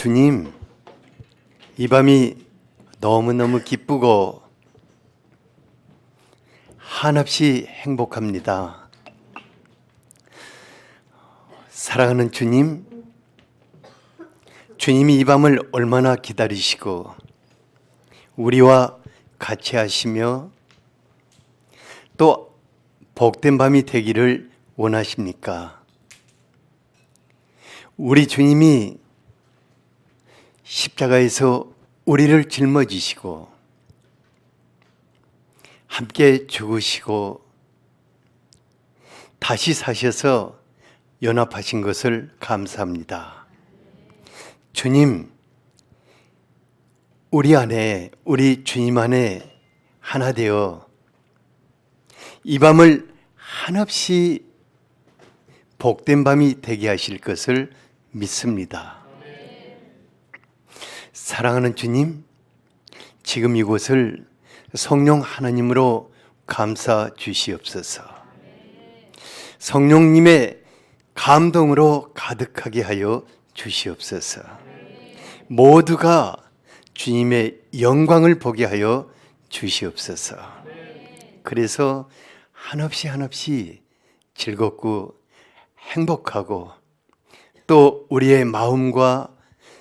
주님, 이 밤이 너무너무 기쁘고 한없이 행복합니다. 사랑하는 주님, 주님이 이 밤을 얼마나 기다리시고 우리와 같이 하시며 또 복된 밤이 되기를 원하십니까? 우리 주님이 십자가에서 우리를 짊어지시고 함께 죽으시고 다시 사셔서 연합하신 것을 감사합니다. 주님, 우리 안에, 우리 주님 안에 하나 되어 이 밤을 한없이 복된 밤이 되게 하실 것을 믿습니다. 사랑하는 주님, 지금 이곳을 성령 하나님으로 감싸 주시옵소서. 성령님의 감동으로 가득하게 하여 주시옵소서. 모두가 주님의 영광을 보게 하여 주시옵소서. 그래서 한없이 즐겁고 행복하고 또 우리의 마음과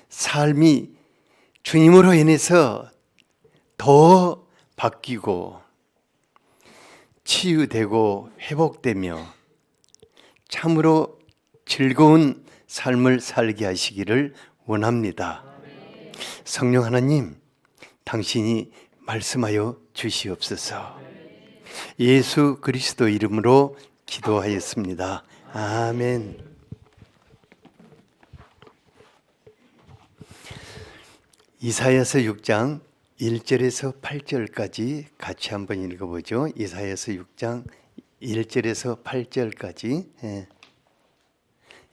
삶이 주님으로 인해서 더 바뀌고 치유되고 회복되며 참으로 즐거운 삶을 살게 하시기를 원합니다. 성령 하나님, 당신이 말씀하여 주시옵소서. 예수 그리스도 이름으로 기도하였습니다. 아멘. 이사야서 6장 1절에서 8절까지 같이 한번 읽어보죠. 이사야서 6장 1절에서 8절까지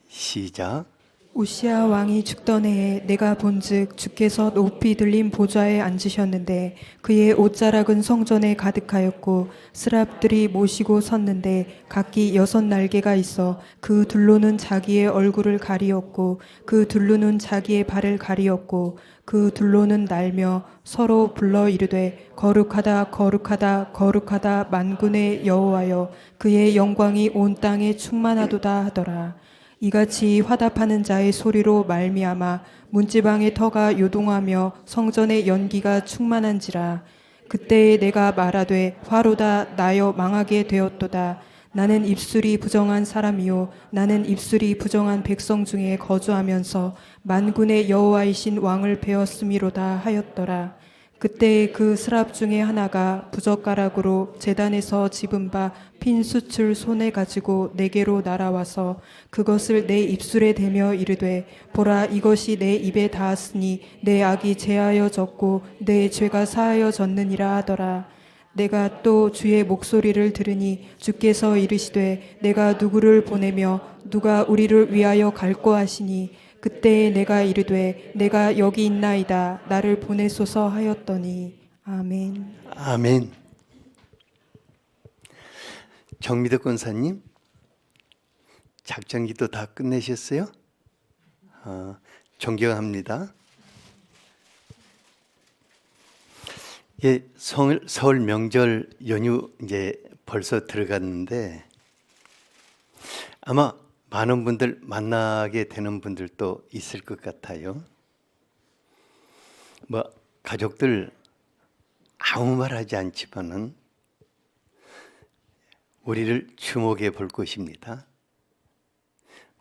시작. 우시야 왕이 죽던 해에 내가 본즉 주께서 높이 들린 보좌에 앉으셨는데 그의 옷자락은 성전에 가득하였고 스랍들이 모시고 섰는데 각기 6날개가 있어 그 둘로는 자기의 얼굴을 가리었고 그 둘로는 자기의 발을 가리었고 그 둘로는 날며 서로 불러 이르되 거룩하다 거룩하다 거룩하다 만군의 여호와여 그의 영광이 온 땅에 충만하도다 하더라. 이같이 화답하는 자의 소리로 말미암아 문지방의 터가 요동하며 성전의 연기가 충만한지라. 그때에 내가 말하되 화로다 나여 망하게 되었도다. 나는 입술이 부정한 사람이요 나는 입술이 부정한 백성 중에 거주하면서 만군의 여호와이신 왕을 배웠음이로다 하였더라. 그때 그 스랍 중에 하나가 부젓가락으로 제단에서 집은 바 핀 숯을 손에 가지고 내게로 날아와서 그것을 내 입술에 대며 이르되 보라 이것이 내 입에 닿았으니 내 악이 제하여졌고 내 죄가 사하여졌느니라 하더라. 내가 또 주의 목소리를 들으니 주께서 이르시되 내가 누구를 보내며 누가 우리를 위하여 갈꼬 하시니 그때에 내가 이르되 내가 여기 있나이다 나를 보내소서 하였더니 아멘. 아멘. 정미덕 권사님, 작전기도 다 끝내셨어요? 존경합니다. 예, 설 명절 연휴 이제 벌써 들어갔는데 아마 많은 분들 만나게 되는 분들도 있을 것 같아요. 뭐 가족들 아무 말 하지 않지만은 우리를 주목해 볼 것입니다.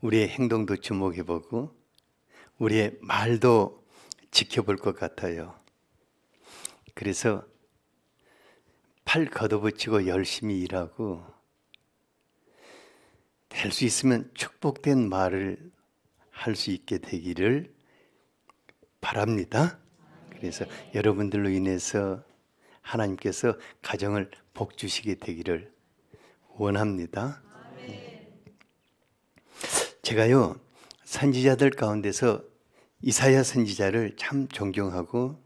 우리의 행동도 주목해 보고 우리의 말도 지켜볼 것 같아요. 그래서 팔 걷어붙이고 열심히 일하고 될 수 있으면 축복된 말을 할 수 있게 되기를 바랍니다. 그래서 여러분들로 인해서 하나님께서 가정을 복 주시게 되기를 원합니다. 제가요 선지자들 가운데서 이사야 선지자를 참 존경하고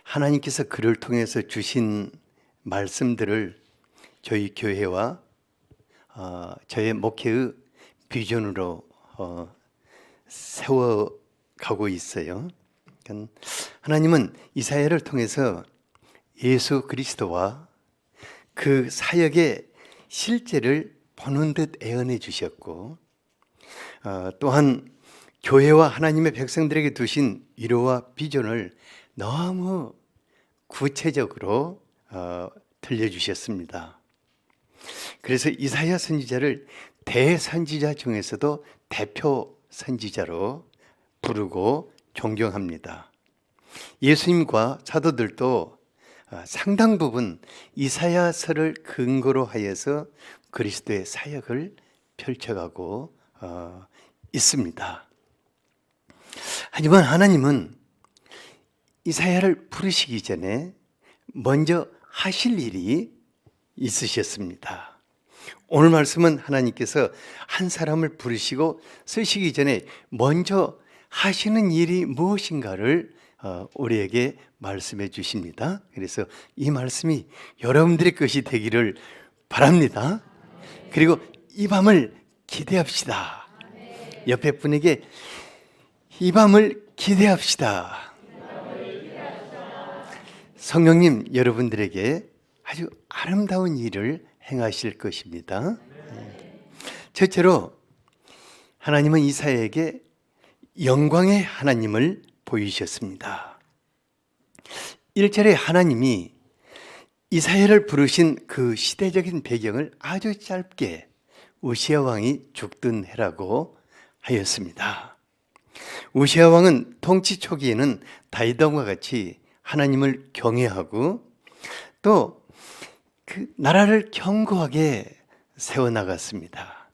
하나님께서 그를 통해서 주신 말씀들을 저희 교회와 저의 목회의 비전으로 세워 가고 있어요. 그러니까 하나님은 이사야를 통해서 예수 그리스도와 그 사역의 실제를 보는 듯 애언해 주셨고, 또한 교회와 하나님의 백성들에게 두신 위로와 비전을 너무 구체적으로 들려주셨습니다. 그래서 이사야 선지자를 대선지자 중에서도 대표 선지자로 부르고 존경합니다. 예수님과 사도들도 상당 부분 이사야서를 근거로 하여서 그리스도의 사역을 펼쳐가고 있습니다. 하지만 하나님은 이사야를 부르시기 전에 먼저 하실 일이 있으셨습니다. 오늘 말씀은 하나님께서 한 사람을 부르시고 쓰시기 전에 먼저 하시는 일이 무엇인가를 우리에게 말씀해 주십니다. 그래서 이 말씀이 여러분들의 것이 되기를 바랍니다. 그리고 이 밤을 기대합시다. 옆에 분에게 이 밤을 기대합시다. 성령님 여러분들에게 아주 아름다운 일을 행하실 것입니다. 첫째로 하나님은 이사야에게 영광의 하나님을 보이셨습니다. 1절에 하나님이 이사야를 부르신 그 시대적인 배경을 아주 짧게 우시야 왕이 죽던 해라고 하였습니다. 우시야 왕은 통치 초기에는 다윗 왕과 같이 하나님을 경외하고 또 그 나라를 견고하게 세워나갔습니다.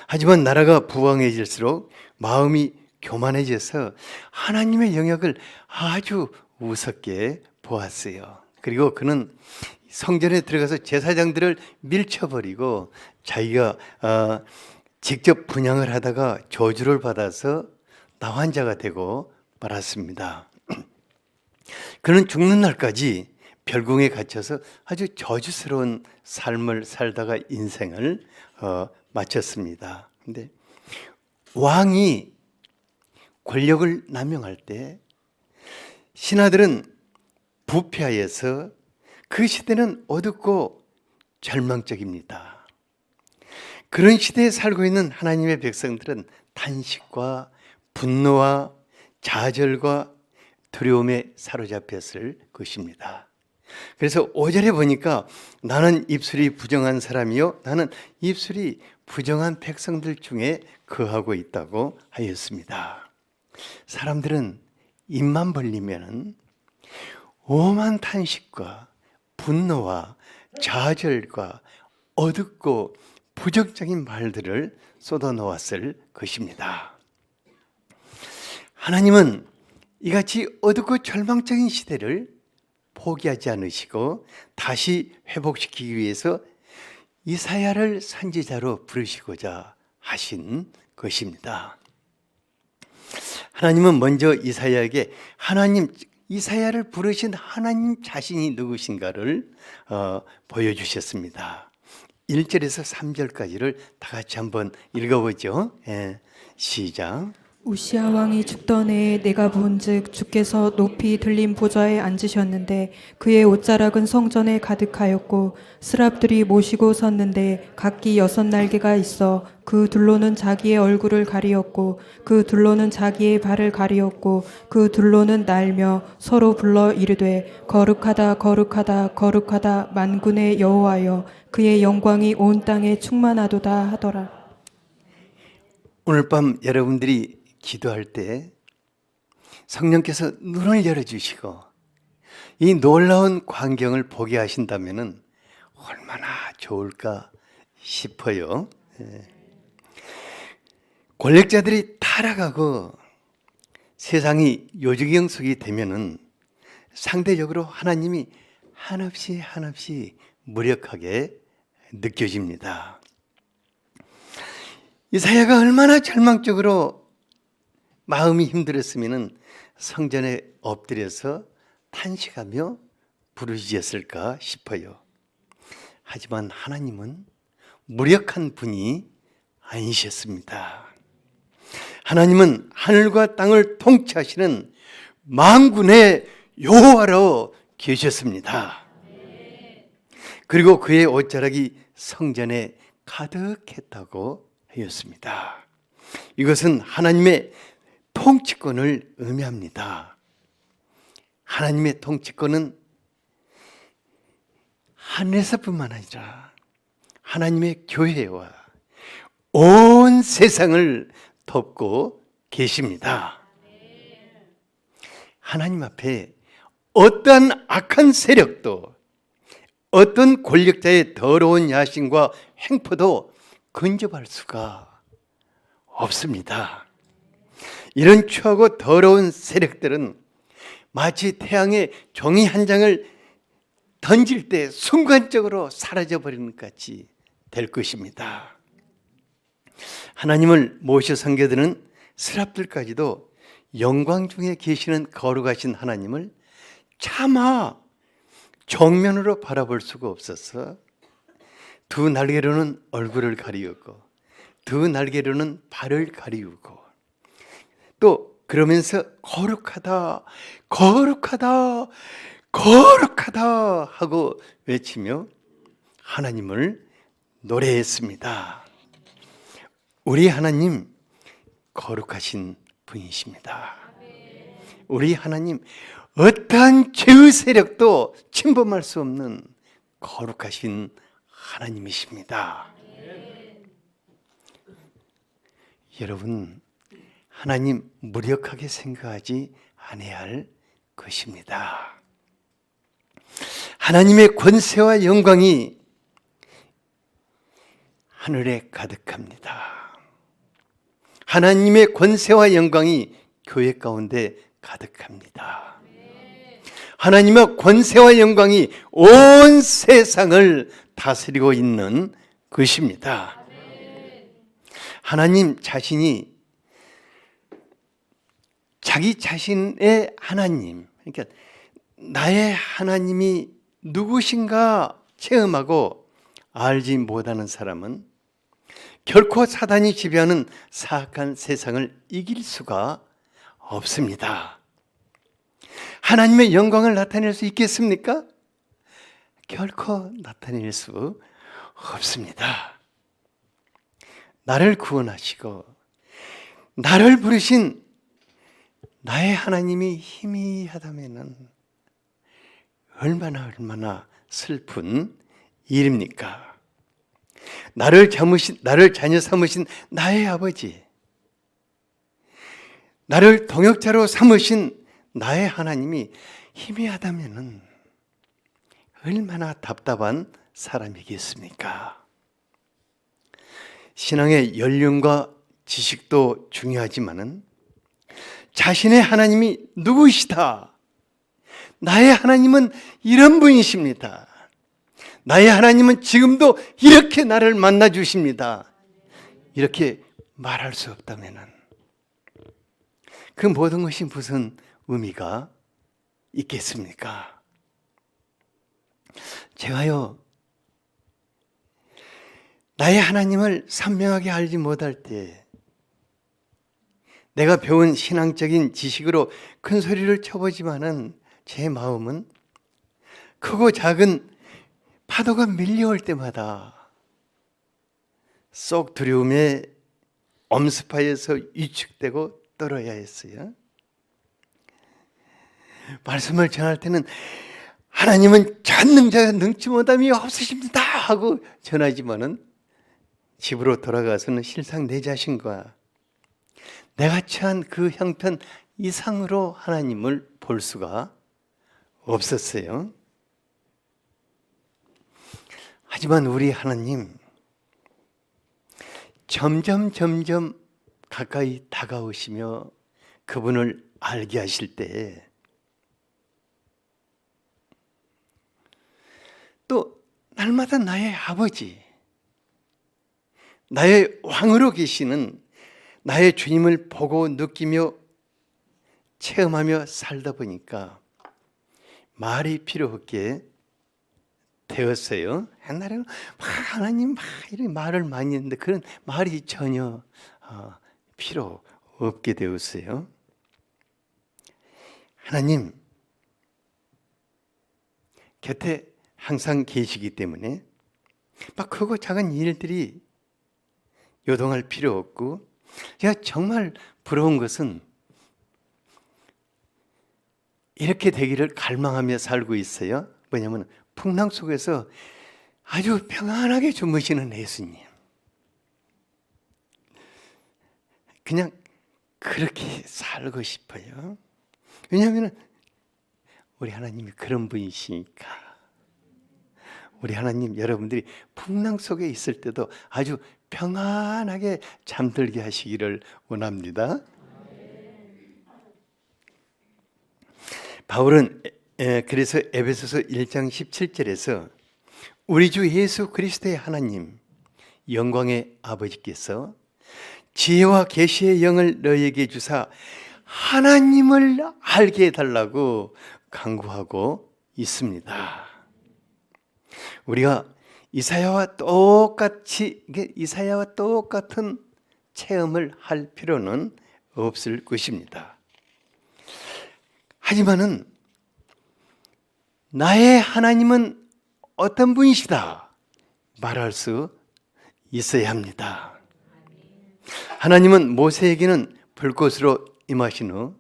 하지만 나라가 부강해질수록 마음이 교만해져서 하나님의 영역을 아주 우습게 보았어요. 그리고 그는 성전에 들어가서 제사장들을 밀쳐버리고 자기가 직접 분향을 하다가 저주를 받아서 나환자가 되고 말았습니다. 그는 죽는 날까지 별궁에 갇혀서 아주 저주스러운 삶을 살다가 인생을 마쳤습니다. 근데 왕이 권력을 남용할 때 신하들은 부패하여서 그 시대는 어둡고 절망적입니다. 그런 시대에 살고 있는 하나님의 백성들은 탄식과 분노와 좌절과 두려움에 사로잡혔을 것입니다. 그래서 5절에 보니까 나는 입술이 부정한 사람이요 나는 입술이 부정한 백성들 중에 거하고 있다고 하였습니다. 사람들은 입만 벌리면 오만 탄식과 분노와 좌절과 어둡고 부정적인 말들을 쏟아놓았을 것입니다. 하나님은 이같이 어둡고 절망적인 시대를 포기하지 않으시고 다시 회복시키기 위해서 이사야를 선지자로 부르시고자 하신 것입니다. 하나님은 먼저 이사야에게 이사야를 부르신 하나님 자신이 누구신가를 보여주셨습니다. 1절에서 3절까지를 다 같이 한번 읽어보죠. 시작. 우시야 왕이 죽던 해에 내가 본즉 주께서 높이 들린 보좌에 앉으셨는데 그의 옷자락은 성전에 가득하였고 스랍들이 모시고 섰는데 각기 6날개가 있어 그 둘로는 자기의 얼굴을 가리었고 그 둘로는 자기의 발을 가리었고 그 둘로는 날며 서로 불러 이르되 거룩하다 거룩하다 거룩하다 만군의 여호와여 그의 영광이 온 땅에 충만하도다 하더라. 오늘 밤 여러분들이 기도할 때 성령께서 눈을 열어주시고 이 놀라운 광경을 보게 하신다면 얼마나 좋을까 싶어요. 권력자들이 타락하고 세상이 요지경숙이 되면은 상대적으로 하나님이 한없이 한없이 무력하게 느껴집니다. 이사야가 얼마나 절망적으로 마음이 힘들었으면 성전에 엎드려서 탄식하며 부르짖었을까 싶어요. 하지만 하나님은 무력한 분이 아니셨습니다. 하나님은 하늘과 땅을 통치하시는 만군의 여호와로 계셨습니다. 그리고 그의 옷자락이 성전에 가득했다고 하였습니다. 이것은 하나님의 통치권을 의미합니다. 하나님의 통치권은 하늘에서뿐만 아니라 하나님의 교회와 온 세상을 덮고 계십니다. 하나님 앞에 어떠한 악한 세력도 어떤 권력자의 더러운 야심과 행포도 근접할 수가 없습니다. 이런 추하고 더러운 세력들은 마치 태양에 종이 한 장을 던질 때 순간적으로 사라져버리는 것 같이 될 것입니다. 하나님을 모셔 섬겨드는 스랍들까지도 영광 중에 계시는 거룩하신 하나님을 차마 정면으로 바라볼 수가 없어서 두 날개로는 얼굴을 가리우고 두 날개로는 발을 가리우고 또 그러면서 거룩하다 거룩하다 거룩하다 하고 외치며 하나님을 노래했습니다. 우리 하나님 거룩하신 분이십니다. 우리 하나님 어떠한 죄의 세력도 침범할 수 없는 거룩하신 하나님이십니다. 여러분, 하나님 무력하게 생각하지 않아야 할 것입니다. 하나님의 권세와 영광이 하늘에 가득합니다. 하나님의 권세와 영광이 교회 가운데 가득합니다. 하나님의 권세와 영광이 온 세상을 다스리고 있는 것입니다. 하나님 자신이 자기 자신의 하나님, 그러니까 나의 하나님이 누구신가 체험하고 알지 못하는 사람은 결코 사단이 지배하는 사악한 세상을 이길 수가 없습니다. 하나님의 영광을 나타낼 수 있겠습니까? 결코 나타낼 수 없습니다. 나를 구원하시고 나를 부르신 나의 하나님이 희미하다면은 얼마나 슬픈 일입니까? 나를 자녀 삼으신 나의 아버지, 나를 동역자로 삼으신 나의 하나님이 희미하다면은 얼마나 답답한 사람이겠습니까? 신앙의 연륜과 지식도 중요하지만은 자신의 하나님이 누구시다? 나의 하나님은 이런 분이십니다. 나의 하나님은 지금도 이렇게 나를 만나 주십니다. 이렇게 말할 수 없다면은 그 모든 것이 무슨 의미가 있겠습니까? 제가요, 나의 하나님을 선명하게 알지 못할 때 내가 배운 신앙적인 지식으로 큰 소리를 쳐보지만은 제 마음은 크고 작은 파도가 밀려올 때마다 쏙 두려움에 엄습하여서 위축되고 떨어야 했어요. 말씀을 전할 때는 하나님은 전능자가 능치 못함이 없으십니다 하고 전하지만은 집으로 돌아가서는 실상 내 자신과 내가 처한 그 형편 이상으로 하나님을 볼 수가 없었어요. 하지만 우리 하나님 점점 가까이 다가오시며 그분을 알게 하실 때 또 날마다 나의 아버지, 나의 왕으로 계시는 나의 주님을 보고 느끼며 체험하며 살다 보니까 말이 필요 없게 되었어요. 옛날에는 하나님 이런 말을 많이 했는데 그런 말이 전혀 필요 없게 되었어요. 하나님 곁에 항상 계시기 때문에 막 크고 작은 일들이 요동할 필요 없고, 제가 정말 부러운 것은 이렇게 되기를 갈망하며 살고 있어요. 뭐냐면 풍랑 속에서 아주 평안하게 주무시는 예수님, 그냥 그렇게 살고 싶어요. 왜냐하면 우리 하나님이 그런 분이시니까. 우리 하나님, 여러분들이 풍랑 속에 있을 때도 아주 평안하게 잠들게 하시기를 원합니다. 바울은 그래서 에베소서 1장 17절에서 우리 주 예수 그리스도의 하나님 영광의 아버지께서 지혜와 계시의 영을 너희에게 주사 하나님을 알게 해달라고 간구하고 있습니다. 우리가 이사야와 똑같은 체험을 할 필요는 없을 것입니다. 하지만은 나의 하나님은 어떤 분이시다 말할 수 있어야 합니다. 하나님은 모세에게는 불꽃으로 임하신 후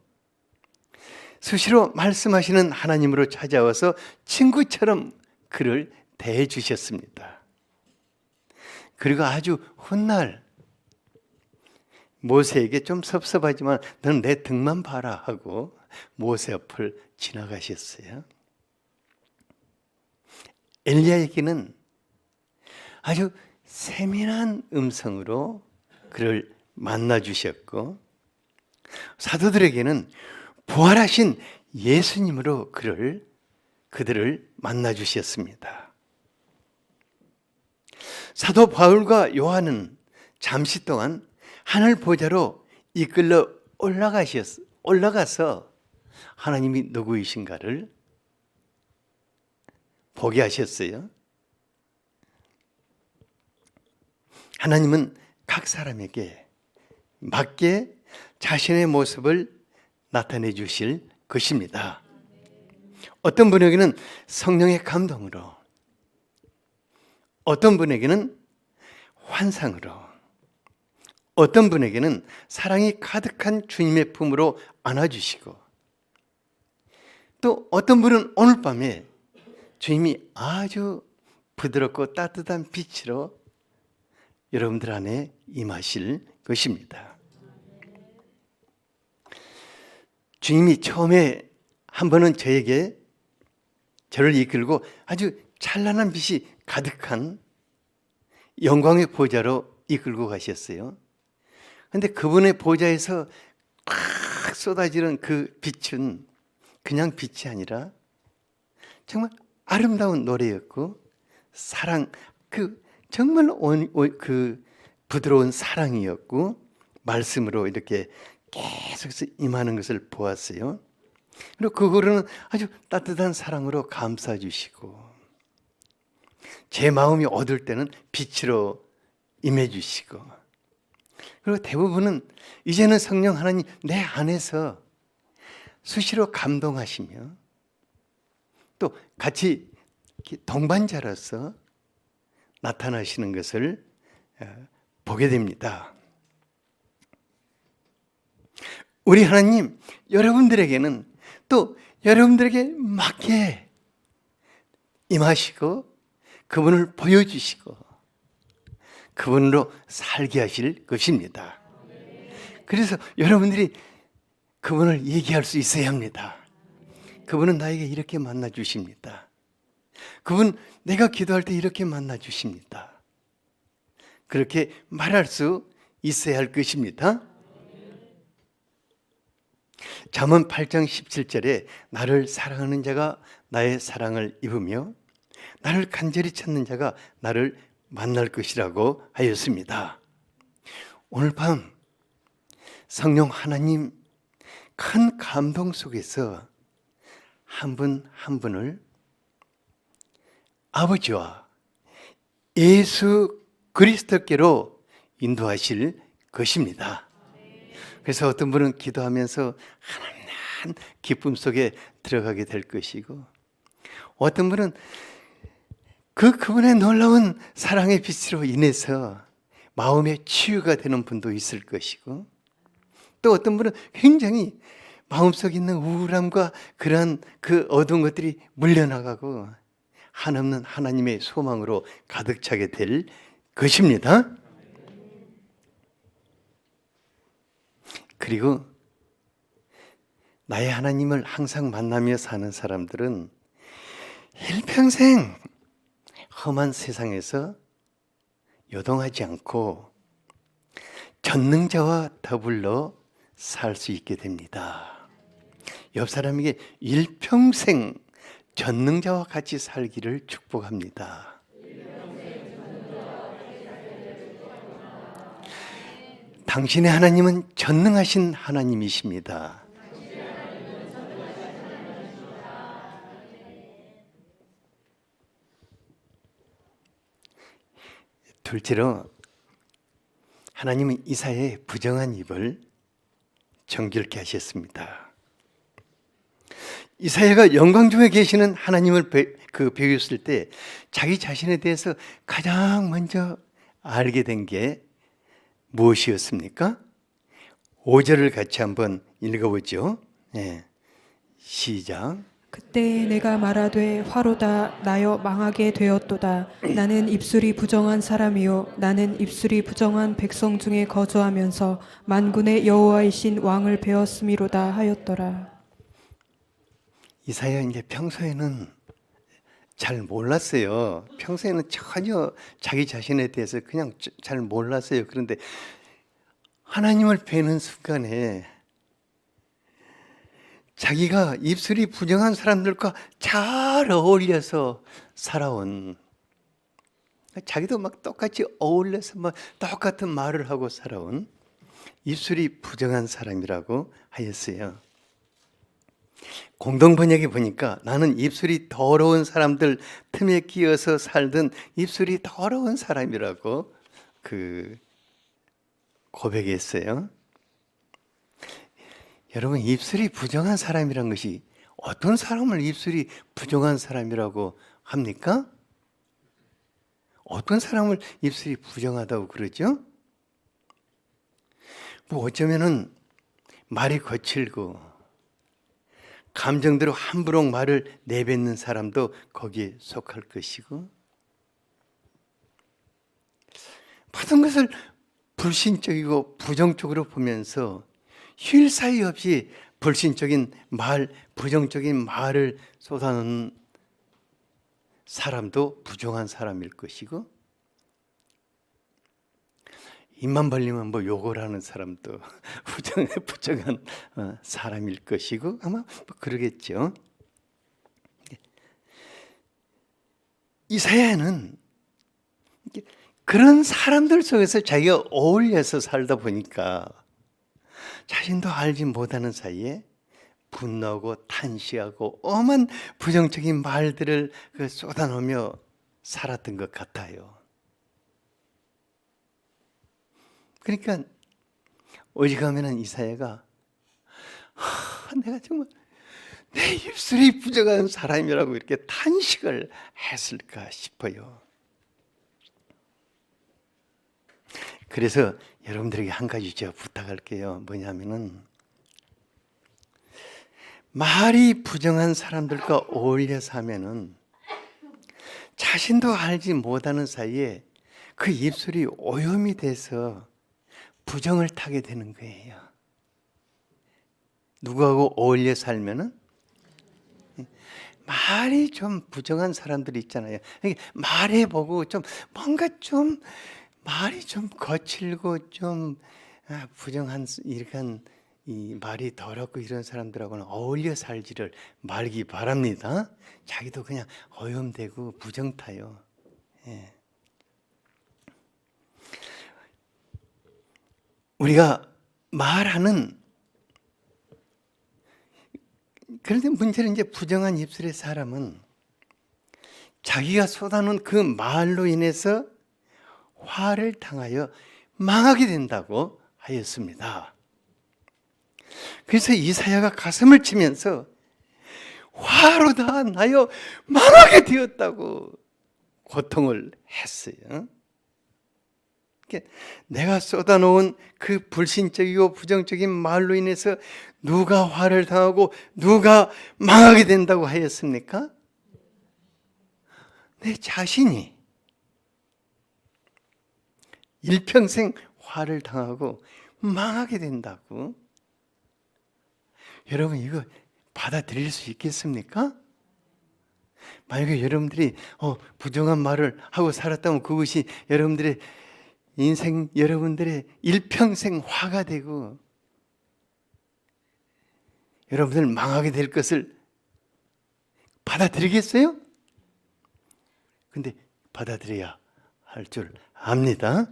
수시로 말씀하시는 하나님으로 찾아와서 친구처럼 그를 대해 주셨습니다. 그리고 아주 훗날 모세에게 좀 섭섭하지만 너는 내 등만 봐라 하고 모세 앞을 지나가셨어요. 엘리야에게는 아주 세밀한 음성으로 그를 만나 주셨고, 사도들에게는 부활하신 예수님으로 그들을 만나 주셨습니다. 사도 바울과 요한은 잠시 동안 하늘 보좌로 이끌려 올라가서 하나님이 누구이신가를 보게 하셨어요. 하나님은 각 사람에게 맞게 자신의 모습을 나타내 주실 것입니다. 어떤 분에게는 성령의 감동으로, 어떤 분에게는 환상으로, 어떤 분에게는 사랑이 가득한 주님의 품으로 안아주시고, 또 어떤 분은 오늘 밤에 주님이 아주 부드럽고 따뜻한 빛으로 여러분들 안에 임하실 것입니다. 주님이 처음에 한 번은 저를 이끌고 아주 찬란한 빛이 가득한 영광의 보좌로 이끌고 가셨어요. 그런데 그분의 보좌에서 꽉 쏟아지는 그 빛은 그냥 빛이 아니라 정말 아름다운 노래였고, 정말 부드러운 사랑이었고, 말씀으로 이렇게 계속해서 임하는 것을 보았어요. 그리고 그거는 아주 따뜻한 사랑으로 감싸 주시고, 제 마음이 어두울 때는 빛으로 임해 주시고, 그리고 대부분은 이제는 성령 하나님 내 안에서 수시로 감동하시며 또 같이 동반자로서 나타나시는 것을 보게 됩니다. 우리 하나님, 여러분들에게는 또 여러분들에게 맞게 임하시고 그분을 보여주시고 그분으로 살게 하실 것입니다. 그래서 여러분들이 그분을 얘기할 수 있어야 합니다. 그분은 나에게 이렇게 만나 주십니다. 그분 내가 기도할 때 이렇게 만나 주십니다. 그렇게 말할 수 있어야 할 것입니다. 잠언 8장 17절에 나를 사랑하는 자가 나의 사랑을 입으며 나를 간절히 찾는 자가 나를 만날 것이라고 하였습니다. 오늘 밤 성령 하나님 큰 감동 속에서 한 분 한 분을 아버지와 예수 그리스도께로 인도하실 것입니다. 그래서 어떤 분은 기도하면서 한없는 기쁨 속에 들어가게 될 것이고, 어떤 분은 그분의 놀라운 사랑의 빛으로 인해서 마음의 치유가 되는 분도 있을 것이고, 또 어떤 분은 굉장히 마음속에 있는 우울함과 그러한 그 어두운 것들이 물려나가고 한없는 하나님의 소망으로 가득 차게 될 것입니다. 그리고 나의 하나님을 항상 만나며 사는 사람들은 일평생 험한 세상에서 요동하지 않고 전능자와 더불어 살 수 있게 됩니다. 옆 사람에게 일평생 전능자와 같이 살기를 축복합니다. 당신의 하나님은 전능하신 하나님이십니다. 둘째로, 하나님은 이사야의 부정한 입을 정결케 하셨습니다. 이사야가 영광 중에 계시는 하나님을 배웠을 때 자기 자신에 대해서 가장 먼저 알게 된 게 무엇이었습니까? 5절을 같이 한번 읽어보죠. 네. 시작. 그때 내가 말하되 화로다 나여 망하게 되었도다. 나는 입술이 부정한 사람이요 나는 입술이 부정한 백성 중에 거주하면서 만군의 여호와이신 왕을 배웠음이로다 하였더라. 이사야 이제 평소에는 잘 몰랐어요. 평소에는 전혀 자기 자신에 대해서 그냥 잘 몰랐어요. 그런데 하나님을 뵈는 순간에 자기가 입술이 부정한 사람들과 잘 어울려서 살아온, 자기도 막 똑같이 어울려서 막 똑같은 말을 하고 살아온 입술이 부정한 사람이라고 하였어요. 공동 번역에 보니까 나는 입술이 더러운 사람들 틈에 끼어서 살던 입술이 더러운 사람이라고 고백했어요. 여러분, 입술이 부정한 사람이란 것이 어떤 사람을 입술이 부정한 사람이라고 합니까? 어떤 사람을 입술이 부정하다고 그러죠? 뭐 어쩌면은 말이 거칠고 감정대로 함부로 말을 내뱉는 사람도 거기에 속할 것이고, 모든 것을 불신적이고 부정적으로 보면서 쉴 사이 없이 불신적인 말, 부정적인 말을 쏟아내는 사람도 부정한 사람일 것이고, 입만 벌리면 뭐 욕을 하는 사람도 부정한 사람일 것이고, 아마 뭐 그러겠죠. 이사야는 그런 사람들 속에서 자기가 어울려서 살다 보니까 자신도 알지 못하는 사이에 분노하고 탄식하고 엄한 부정적인 말들을 쏟아내며 살았던 것 같아요. 그러니까 오직하면은 이사야가 내가 정말 내 입술이 부정한 사람이라고 이렇게 탄식을 했을까 싶어요. 그래서 여러분들에게 한 가지 제가 부탁할게요. 뭐냐면은 말이 부정한 사람들과 어울려서 하면은 자신도 알지 못하는 사이에 그 입술이 오염이 돼서 부정을 타게 되는 거예요. 누구하고 어울려 살면은 말이 좀 부정한 사람들이 있잖아요. 말해보고 좀 뭔가 좀 말이 좀 거칠고 좀 부정한 이런 이 말이 더럽고 이런 사람들하고는 어울려 살지를 말기 바랍니다. 자기도 그냥 오염되고 부정 타요. 예. 우리가 말하는, 그런데 문제는 이제 부정한 입술의 사람은 자기가 쏟아놓은 그 말로 인해서 화를 당하여 망하게 된다고 하였습니다. 그래서 이사야가 가슴을 치면서 화로 다 나여 망하게 되었다고 고통을 했어요. 내가 쏟아놓은 그 불신적이고 부정적인 말로 인해서 누가 화를 당하고 누가 망하게 된다고 하였습니까? 내 자신이 일평생 화를 당하고 망하게 된다고. 여러분 이거 받아들일 수 있겠습니까? 만약에 여러분들이 부정한 말을 하고 살았다면 그것이 여러분들의 인생, 여러분들의 일평생 화가 되고 여러분들 망하게 될 것을 받아들이겠어요? 근데 받아들여야 할 줄 압니다.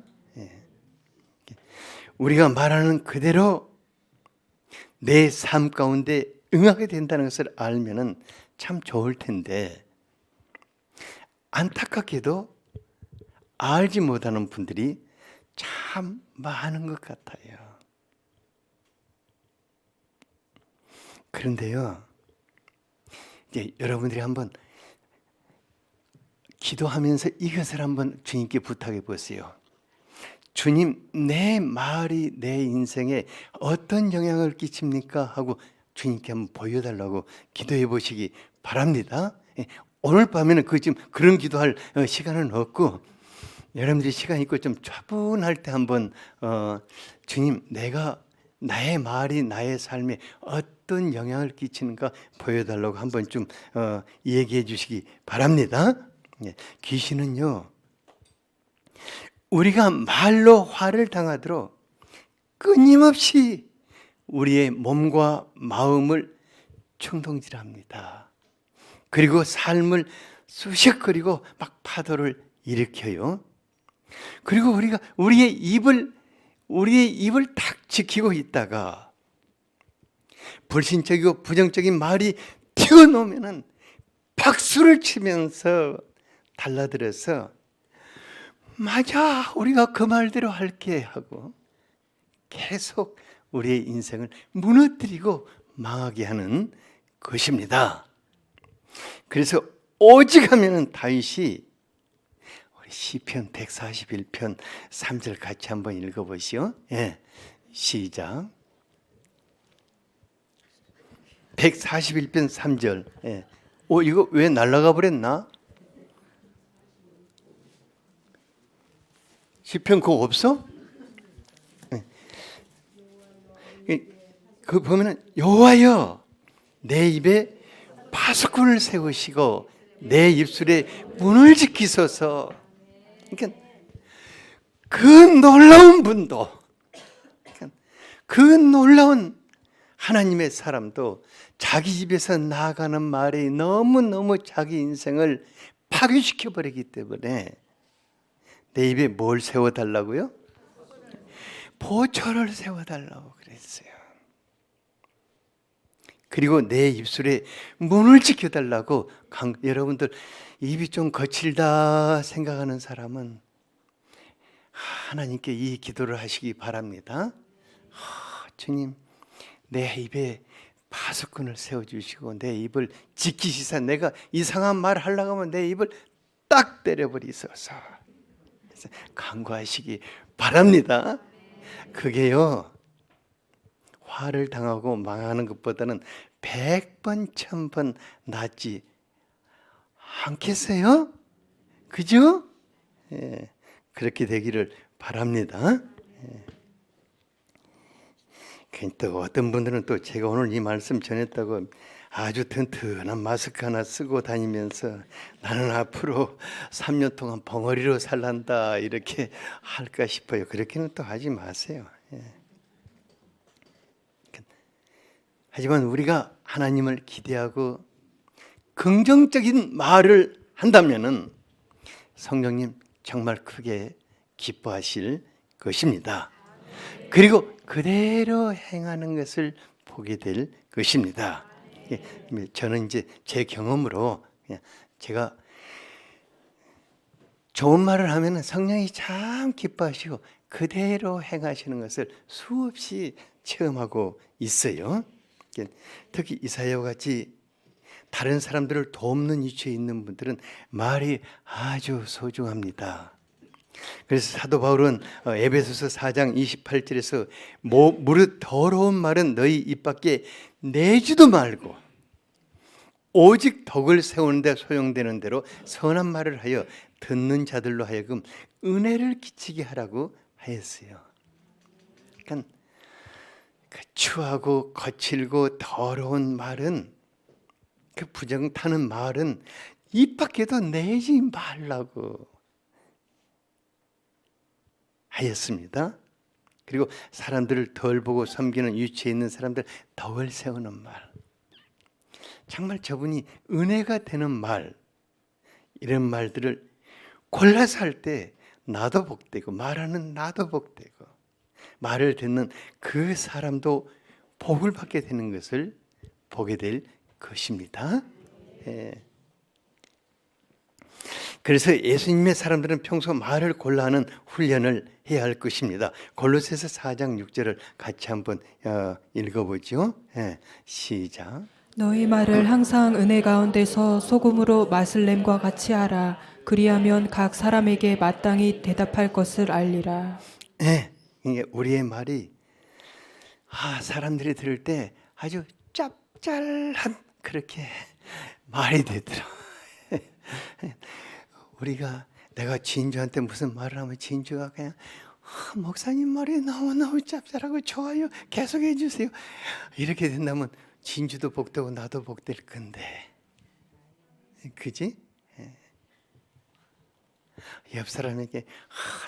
우리가 말하는 그대로 내 삶 가운데 응하게 된다는 것을 알면은 참 좋을 텐데, 안타깝게도 알지 못하는 분들이 참 많은 것 같아요. 그런데요, 이제 여러분들이 한번 기도하면서 이것을 한번 주님께 부탁해 보세요. 주님, 내 말이 내 인생에 어떤 영향을 끼칩니까? 하고 주님께 한번 보여달라고 기도해 보시기 바랍니다. 오늘 밤에는 지금 그런 기도할 시간은 없고, 여러분들이 시간 있고 좀 차분할 때 한번 주님, 내가 나의 말이 나의 삶에 어떤 영향을 끼치는가 보여달라고 한번 좀 얘기해 주시기 바랍니다. 귀신은요, 우리가 말로 화를 당하도록 끊임없이 우리의 몸과 마음을 충동질합니다. 그리고 삶을 쑤시거리고 막 파도를 일으켜요. 그리고 우리가 우리의 입을 탁 지키고 있다가 불신적이고 부정적인 말이 튀어나오면은 박수를 치면서 달라들어서 맞아, 우리가 그 말대로 할게 하고 계속 우리의 인생을 무너뜨리고 망하게 하는 것입니다. 그래서 오직 하면은 다윗이 우리 시편 141편 3절 같이 한번 읽어보시오. 시작. 141편 3절. 이거 왜 날아가 버렸나? 시편 그거 없어? 그 보면은 여호와여, 내 입에 파수꾼을 세우시고 내 입술에 문을 지키소서. 그러니까 그 놀라운 분도, 그 놀라운 하나님의 사람도 자기 입에서 나아가는 말이 너무너무 자기 인생을 파괴시켜 버리기 때문에 내 입에 뭘 세워달라고요? 보초를 세워달라고 그랬어요. 그리고 내 입술에 문을 지켜달라고. 여러분들 입이 좀 거칠다 생각하는 사람은 하나님께 이 기도를 하시기 바랍니다. 주님, 내 입에 파수꾼을 세워주시고 내 입을 지키시사. 내가 이상한 말 하려고 하면 내 입을 딱 때려버리소서. 간구하시기 바랍니다. 그게요, 화를 당하고 망하는 것보다는 100번 1000번 낫지 않겠어요? 그죠? 그렇게 되기를 바랍니다. 또 어떤 분들은 또 제가 오늘 이 말씀 전했다고 아주 튼튼한 마스크 하나 쓰고 다니면서 나는 앞으로 3년 동안 벙어리로 살란다 이렇게 할까 싶어요. 그렇게는 또 하지 마세요. 하지만 우리가 하나님을 기대하고 긍정적인 말을 한다면은 성령님 정말 크게 기뻐하실 것입니다. 그리고 그대로 행하는 것을 보게 될 것입니다. 저는 이제 제 경험으로 제가 좋은 말을 하면 성령이 참 기뻐하시고 그대로 행하시는 것을 수없이 체험하고 있어요. 특히 이사야와 같이 다른 사람들을 돕는 위치에 있는 분들은 말이 아주 소중합니다. 그래서 사도 바울은 에베소서 4장 28절에서 무릇 더러운 말은 너희 입 밖에 내지도 말고 오직 덕을 세우는 데 소용되는 대로 선한 말을 하여 듣는 자들로 하여금 은혜를 끼치게 하라고 하였어요. 그러니까 그 추하고 거칠고 더러운 말은, 그 부정 타는 말은 입 밖에도 내지 말라고 하였습니다. 그리고 사람들을 덜 보고 섬기는 위치에 있는 사람들 덕을 세우는 말, 정말 저분이 은혜가 되는 말, 이런 말들을 골라서 할 때 나도 복되고 말하는 나도 복되고 말을 듣는 그 사람도 복을 받게 되는 것을 보게 될 것입니다. 그래서 예수님의 사람들은 평소 말을 골라 하는 훈련을 해야 할 것입니다. 골로새서 4장 6절을 같이 한번 읽어보죠. 시작. 너희 말을 항상 은혜 가운데서 소금으로 맛을 냄과 같이 하라. 그리하면 각 사람에게 마땅히 대답할 것을 알리라. 이게 우리의 말이 사람들이 들을 때 아주 짭짤한 그렇게 말이 되더라. 내가 진주한테 무슨 말을 하면 진주가 그냥 목사님 말이 너무너무 짭짤하고 좋아요, 계속해 주세요, 이렇게 된다면 진주도 복되고 나도 복될 건데, 그지? 옆 사람에게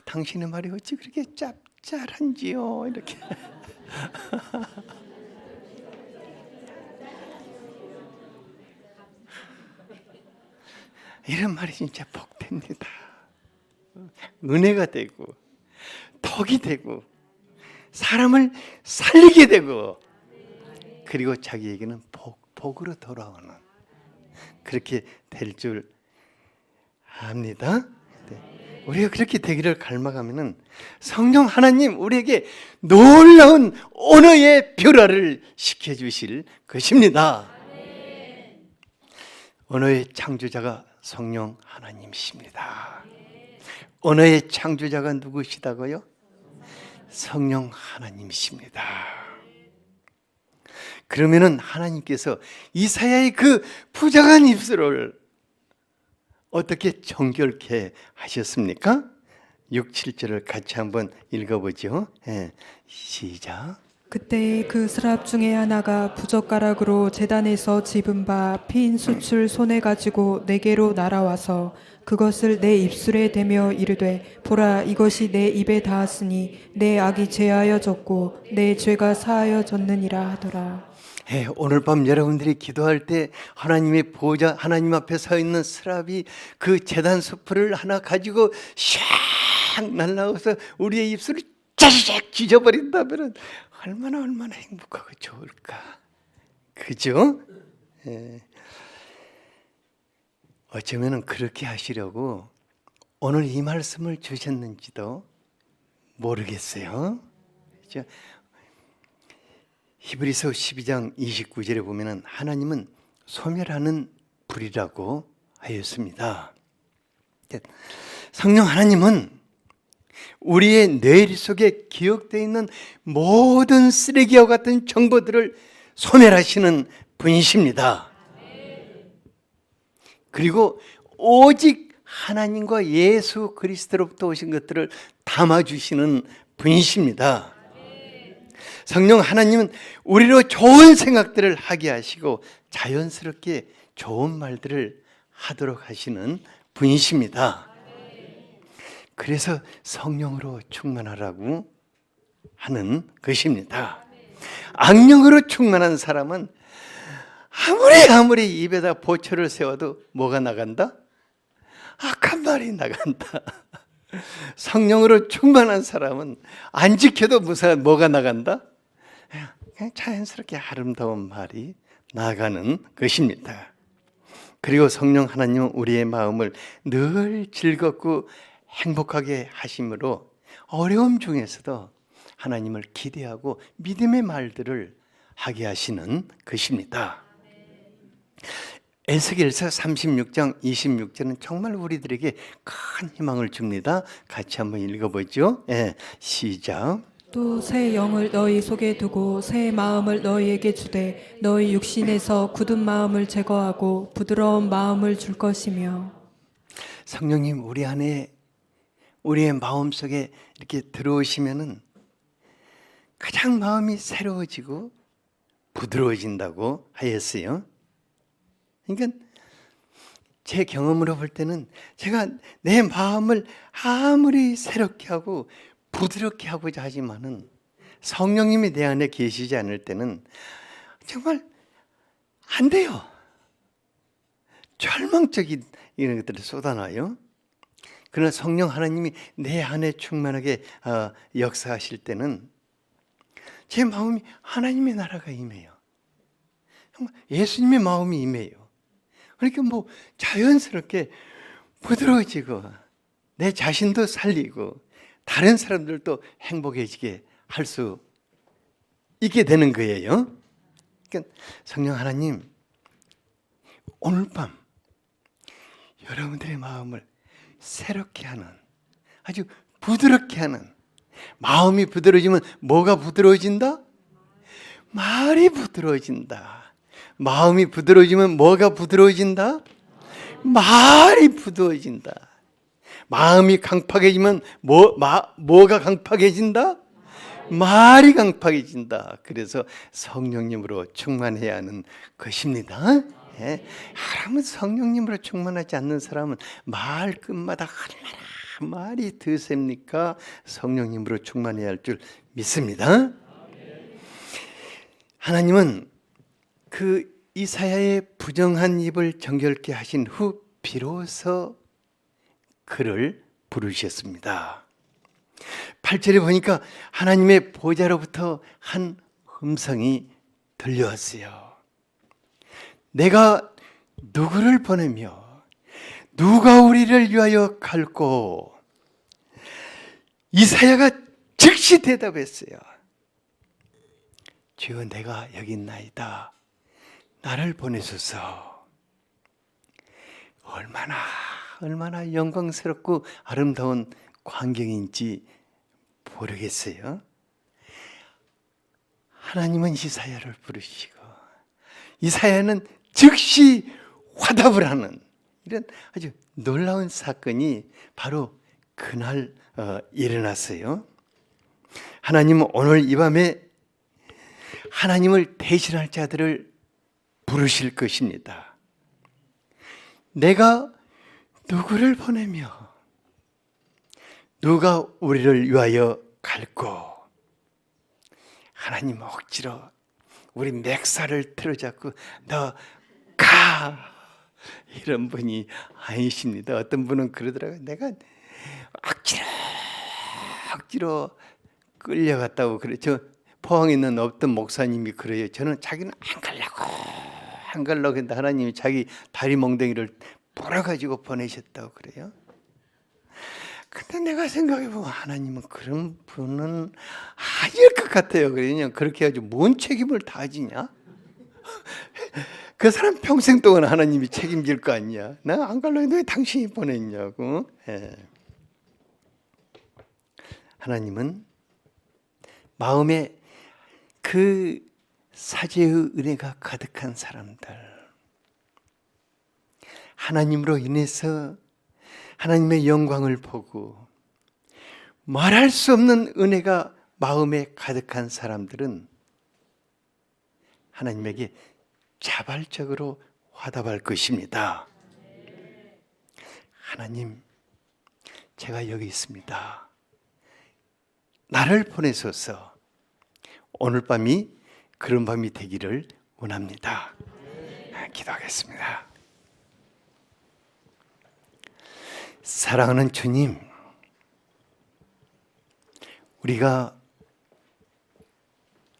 당신의 말이 어찌 그렇게 짭짤한지요, 이렇게. 이런 말이 진짜 복됩니다. 은혜가 되고 덕이 되고 사람을 살리게 되고, 그리고 자기에게는 복으로 돌아오는, 그렇게 될 줄 압니다. 우리가 그렇게 되기를 갈망하면은 성령 하나님 우리에게 놀라운 언어의 변화를 시켜주실 것입니다. 언어의 창조자가 성령 하나님이십니다. 언어의 창조자가 누구시다고요? 성령 하나님이십니다. 그러면은 하나님께서 이사야의 그 부정한 입술을 어떻게 정결케 하셨습니까? 6, 7절을 같이 한번 읽어보죠. 시작. 그때 그 스랍 중에 하나가 부젓가락으로 제단에서 집은 바 피인 숯을 손에 가지고 내게로 날아와서 그것을 내 입술에 대며 이르되 보라, 이것이 내 입에 닿았으니 내 악이 제하여졌고 내 죄가 사하여졌느니라 하더라. 오늘 밤 여러분들이 기도할 때 하나님의 보좌, 하나님 앞에 서 있는 스랍이 그 제단 수풀을 하나 가지고 샥 날라와서 우리의 입술을 짜자작 찢어버린다면 얼마나 행복하고 좋을까, 그죠? 어쩌면 그렇게 하시려고 오늘 이 말씀을 주셨는지도 모르겠어요. 그렇죠? 히브리서 12장 29절에 보면은 하나님은 소멸하는 불이라고 하였습니다. 성령 하나님은 우리의 뇌 속에 기억되어 있는 모든 쓰레기와 같은 정보들을 소멸하시는 분이십니다. 그리고 오직 하나님과 예수 그리스도로부터 오신 것들을 담아주시는 분이십니다. 성령 하나님은 우리로 좋은 생각들을 하게 하시고 자연스럽게 좋은 말들을 하도록 하시는 분이십니다. 그래서 성령으로 충만하라고 하는 것입니다. 악령으로 충만한 사람은 아무리 입에다 보초를 세워도 뭐가 나간다? 악한 말이 나간다. 성령으로 충만한 사람은 안 지켜도 뭐가 나간다? 그냥 자연스럽게 아름다운 말이 나가는 것입니다. 그리고 성령 하나님은 우리의 마음을 늘 즐겁고 행복하게 하심으로 어려움 중에서도 하나님을 기대하고 믿음의 말들을 하게 하시는 것입니다. 에스겔서 36장 26절은 정말 우리들에게 큰 희망을 줍니다. 같이 한번 읽어보죠. 시작. 또 새 영을 너희 속에 두고 새 마음을 너희에게 주되 너희 육신에서 굳은 마음을 제거하고 부드러운 마음을 줄 것이며. 성령님 우리 안에 우리의 마음속에 이렇게 들어오시면은 가장 마음이 새로워지고 부드러워진다고 하였어요. 그러니까 제 경험으로 볼 때는 제가 내 마음을 아무리 새롭게 하고 부드럽게 하고자 하지만은 성령님이 내 안에 계시지 않을 때는 정말 안 돼요. 절망적인 이런 것들이 쏟아나요. 그러나 성령 하나님이 내 안에 충만하게 역사하실 때는 제 마음이 하나님의 나라가 임해요. 정말 예수님의 마음이 임해요. 그러니까 뭐 자연스럽게 부드러워지고 내 자신도 살리고 다른 사람들도 행복해지게 할 수 있게 되는 거예요. 그러니까 성령 하나님 오늘 밤 여러분들의 마음을 새롭게 하는, 아주 부드럽게 하는, 마음이 부드러워지면 뭐가 부드러워진다? 말이 부드러워진다. 마음이 부드러워지면 뭐가 부드러워진다? 말이 부드러워진다. 마음이 강팍해지면 뭐가 강팍해진다? 말이 강팍해진다. 그래서 성령님으로 충만해야 하는 것입니다. 하나님은 성령님으로 충만하지 않는 사람은 말끝마다 얼마나 말이 드셉니까? 성령님으로 충만해야 할 줄 믿습니다. 하나님은 그 이사야의 부정한 입을 정결케 하신 후 비로소 그를 부르셨습니다. 8절에 보니까 하나님의 보좌로부터 한 음성이 들려왔어요. 내가 누구를 보내며 누가 우리를 위하여 갈꼬? 이사야가 즉시 대답했어요. 주여 내가 여기 있나이다. 나를 보내소서. 얼마나 영광스럽고 아름다운 광경인지 모르겠어요. 하나님은 이사야를 부르시고 이사야는 즉시 화답을 하는 이런 아주 놀라운 사건이 바로 그날 일어났어요. 하나님은 오늘 이 밤에 하나님을 대신할 자들을 부르실 것입니다. 내가 누구를 보내며 누가 우리를 위하여 갈꼬? 하나님 억지로 우리 맥살을 틀어잡고 너 가! 이런 분이 아니십니다. 어떤 분은 그러더라고요. 내가 억지로 끌려갔다고 그래. 저 포항에 있는 어떤 목사님이 그래요. 저는 자기는 안 가려고 했는데 하나님이 자기 다리 몽둥이를 뿌려가지고 보내셨다고 그래요. 근데 내가 생각해보면 하나님은 그런 분은 아닐 것 같아요. 그냥 그렇게 해가지고 뭔 책임을 다 지냐? 그 사람 평생 동안 하나님이 책임질 거 아니야. 나 안 가려고 했는데 왜 당신이 보냈냐고. 하나님은 마음에 그 사죄의 은혜가 가득한 사람들, 하나님으로 인해서 하나님의 영광을 보고 말할 수 없는 은혜가 마음에 가득한 사람들은 하나님에게 자발적으로 화답할 것입니다. 하나님, 제가 여기 있습니다. 나를 보내소서. 오늘 밤이 그런 밤이 되기를 원합니다. 기도하겠습니다. 사랑하는 주님, 우리가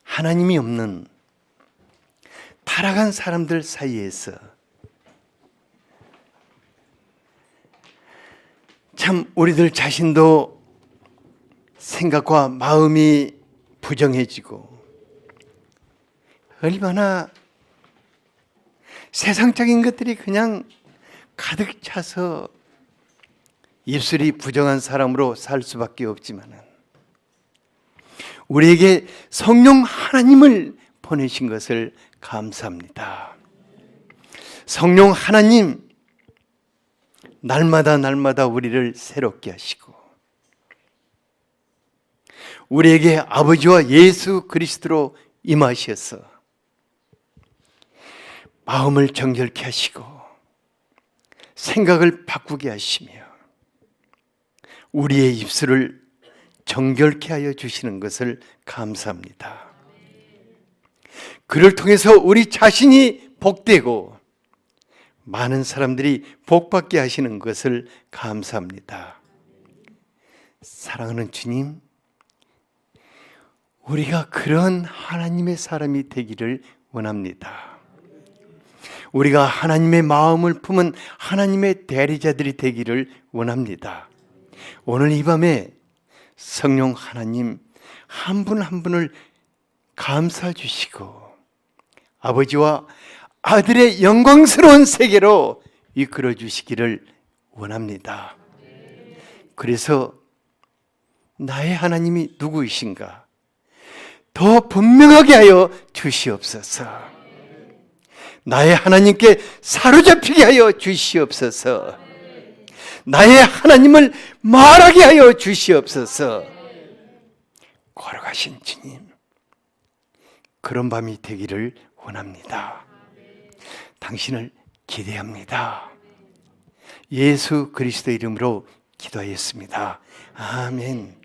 하나님이 없는 타락한 사람들 사이에서 참 우리들 자신도 생각과 마음이 부정해지고 얼마나 세상적인 것들이 그냥 가득 차서 입술이 부정한 사람으로 살 수밖에 없지만 우리에게 성령 하나님을 보내신 것을 감사합니다. 성령 하나님 날마다 우리를 새롭게 하시고 우리에게 아버지와 예수 그리스도로 임하셔서 마음을 정결케 하시고 생각을 바꾸게 하시며 우리의 입술을 정결케 하여 주시는 것을 감사합니다. 그를 통해서 우리 자신이 복되고 많은 사람들이 복받게 하시는 것을 감사합니다. 사랑하는 주님, 우리가 그런 하나님의 사람이 되기를 원합니다. 우리가 하나님의 마음을 품은 하나님의 대리자들이 되기를 원합니다. 오늘 이 밤에 성령 하나님 한 분 한 분을 감싸 주시고 아버지와 아들의 영광스러운 세계로 이끌어 주시기를 원합니다. 그래서 나의 하나님이 누구이신가 더 분명하게 하여 주시옵소서. 나의 하나님께 사로잡히게 하여 주시옵소서. 나의 하나님을 말하게 하여 주시옵소서. 걸어가신 주님, 그런 밤이 되기를 원합니다. 당신을 기대합니다. 예수 그리스도 이름으로 기도하였습니다. 아멘.